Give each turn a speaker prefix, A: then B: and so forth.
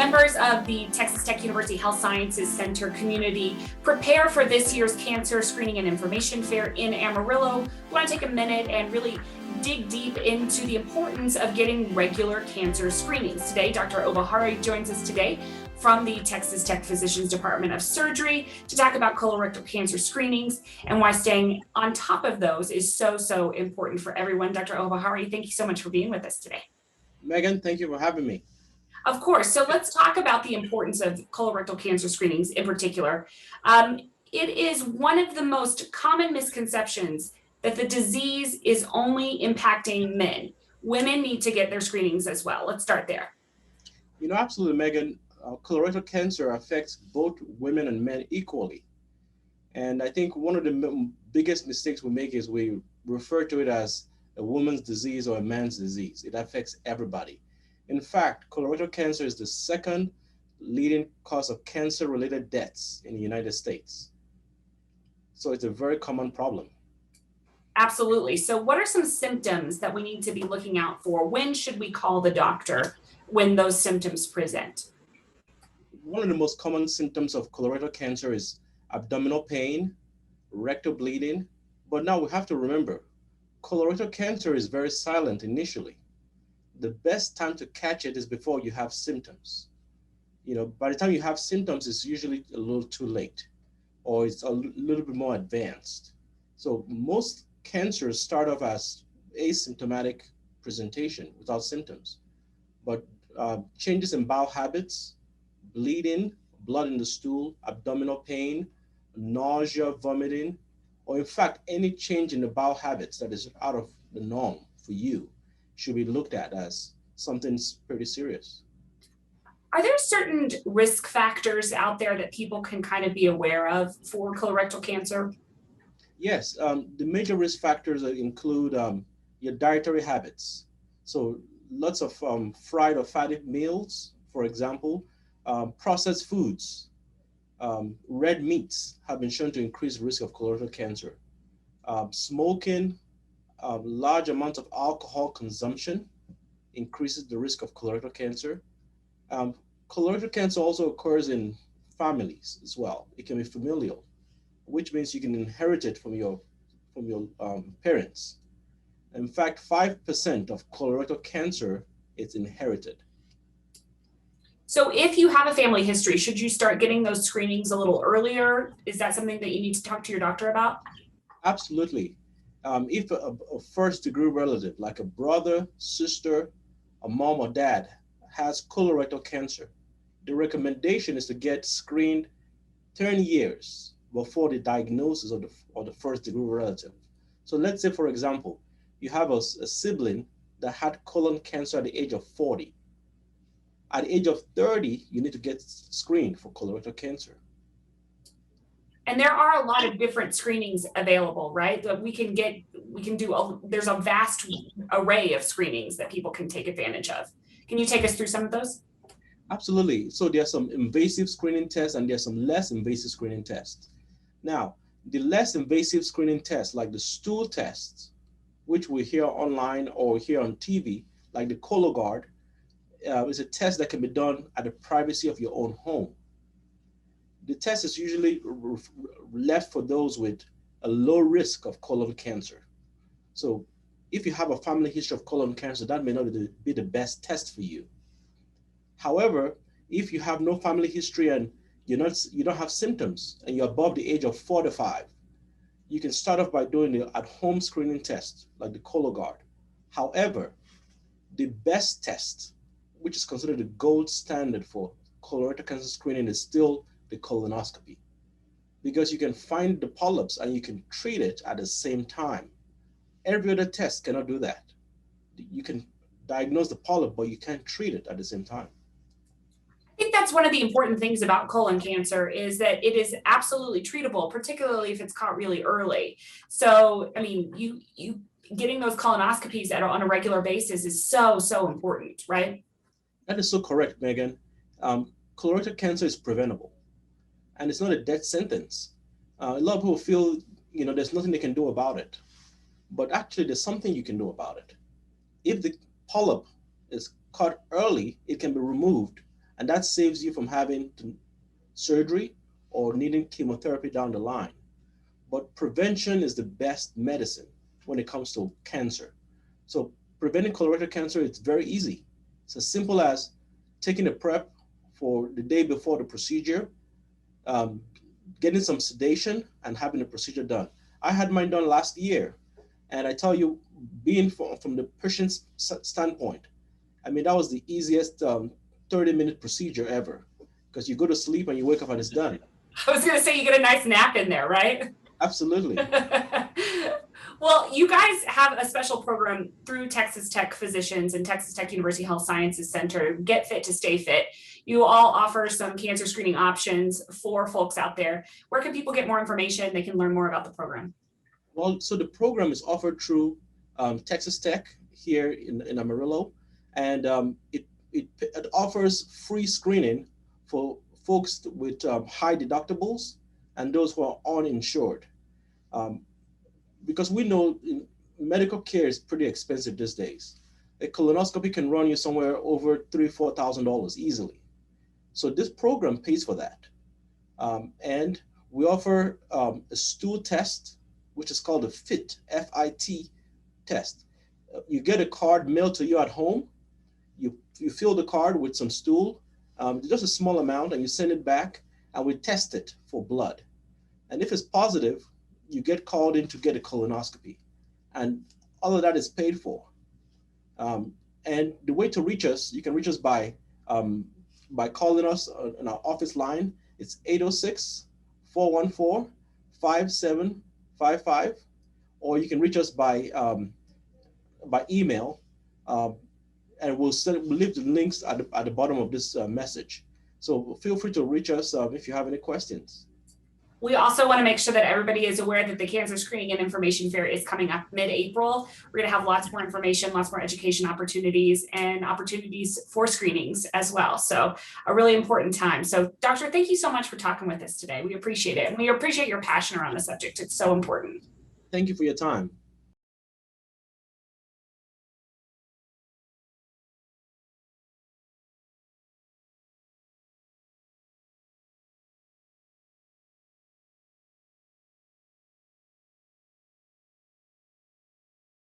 A: members of the Texas Tech University Health Sciences Center community prepare for this year's Cancer Screening and Information Fair in Amarillo, we want to take a minute and really dig deep into the importance of getting regular cancer screenings. Today, Dr. Obokhare joins us today from the Texas Tech Physicians Department of Surgery to talk about colorectal cancer screenings and why staying on top of those is so important for everyone. Dr. Obokhare, thank you so much for being with us today.
B: Megan, thank you for having me.
A: Of course. So let's talk about the importance of colorectal cancer screenings in particular. It is one of the most common misconceptions that the disease is only impacting men. Women need to get their screenings as well. Let's start there.
B: You know, absolutely, Megan. Colorectal cancer affects both women and men equally. And I think one of the biggest mistakes we make is we refer to it as a woman's disease or a man's disease. It affects everybody. In fact, colorectal cancer is the second leading cause of cancer-related deaths in the United States. So it's a very common problem.
A: Absolutely. So what are some symptoms that we need to be looking out for? When should we call the doctor when those symptoms present?
B: One of the most common symptoms of colorectal cancer is abdominal pain, rectal bleeding. But now we have to remember, colorectal cancer is very silent initially. The best time to catch it is before you have symptoms. You know, by the time you have symptoms, it's usually a little too late, or it's a little bit more advanced. So most cancers start off as asymptomatic presentation without symptoms, but changes in bowel habits, bleeding, blood in the stool, abdominal pain, nausea, vomiting, or in fact, any change in the bowel habits that is out of the norm for you should be looked at as something pretty serious.
A: Are there certain risk factors out there that people can kind of be aware of for colorectal cancer?
B: Yes, the major risk factors include your dietary habits. So lots of fried or fatty meals, for example, processed foods, red meats have been shown to increase the risk of colorectal cancer. Smoking, large amounts of alcohol consumption increases the risk of colorectal cancer. Colorectal cancer also occurs in families as well. It can be familial, which means you can inherit it from your parents. In fact, 5% of colorectal cancer is inherited.
A: So if you have a family history, should you start getting those screenings a little earlier? Is that something that you need to talk to your doctor about?
B: Absolutely. If a first degree relative, like a brother, sister, a mom or dad, has colorectal cancer, the recommendation is to get screened 10 years before the diagnosis of the first degree relative. So let's say, for example, you have a sibling that had colon cancer at the age of 40. At the age of 30, you need to get screened for colorectal cancer.
A: And there are a lot of different screenings available, right? That there's a vast array of screenings that people can take advantage of. Can you take us through some of those?
B: Absolutely. So there's some invasive screening tests and there's some less invasive screening tests. Now, the less invasive screening tests, like the stool tests, which we hear online or hear on TV, like the Cologuard, is a test that can be done at the privacy of your own home. The test is usually left for those with a low risk of colon cancer. So if you have a family history of colon cancer, that may not be the best test for you. However, if you have no family history and you don't have symptoms and you're above the age of 45, you can start off by doing the at-home screening test, like the Cologuard. However, the best test, which is considered the gold standard for colorectal cancer screening, is still the colonoscopy, because you can find the polyps and you can treat it at the same time. Every other test cannot do that. You can diagnose the polyp, but you can't treat it at the same time.
A: I think that's one of the important things about colon cancer is that it is absolutely treatable, particularly if it's caught really early. So, I mean, you getting those colonoscopies on a regular basis is so important, right?
B: That is so correct, Megan. Colorectal cancer is preventable, and it's not a death sentence. A lot of people feel, there's nothing they can do about it, but actually there's something you can do about it. If the polyp is caught early, it can be removed And that saves you from having surgery or needing chemotherapy down the line. But prevention is the best medicine when it comes to cancer. So preventing colorectal cancer, it's very easy. It's as simple as taking a prep for the day before the procedure, um, getting some sedation, and having the procedure done. I had mine done last year, and I tell you, being from the patient's standpoint, I mean, that was the easiest 30-minute procedure ever, because you go to sleep and you wake up and it's done.
A: I was going to say you get a nice nap in there, right?
B: Absolutely.
A: Well, you guys have a special program through Texas Tech Physicians and Texas Tech University Health Sciences Center, Get Fit to Stay Fit. You all offer some cancer screening options for folks out there. Where can people get more information? They can learn more about the program.
B: Well, so the program is offered through Texas Tech here in Amarillo, and it offers free screening for folks with high deductibles and those who are uninsured. Because we know medical care is pretty expensive these days. A colonoscopy can run you somewhere over $3,000-4,000 easily. So this program pays for that. And we offer a stool test, which is called a FIT, F-I-T test. You get a card mailed to you at home. You fill the card with some stool, just a small amount, and you send it back, and we test it for blood. And if it's positive, you get called in to get a colonoscopy. And all of that is paid for. And the way to reach us, you can reach us by calling us on our office line. It's 806-414-5755, or you can reach us by email, and we'll leave the links at the bottom of this message. So feel free to reach us if you have any questions.
A: We also want to make sure that everybody is aware that the Cancer Screening and Information Fair is coming up mid-April. We're going to have lots more information, lots more education opportunities, and opportunities for screenings as well. So a really important time. So Doctor, thank you so much for talking with us today. We appreciate it. And we appreciate your passion around the subject. It's so important.
B: Thank you for your time.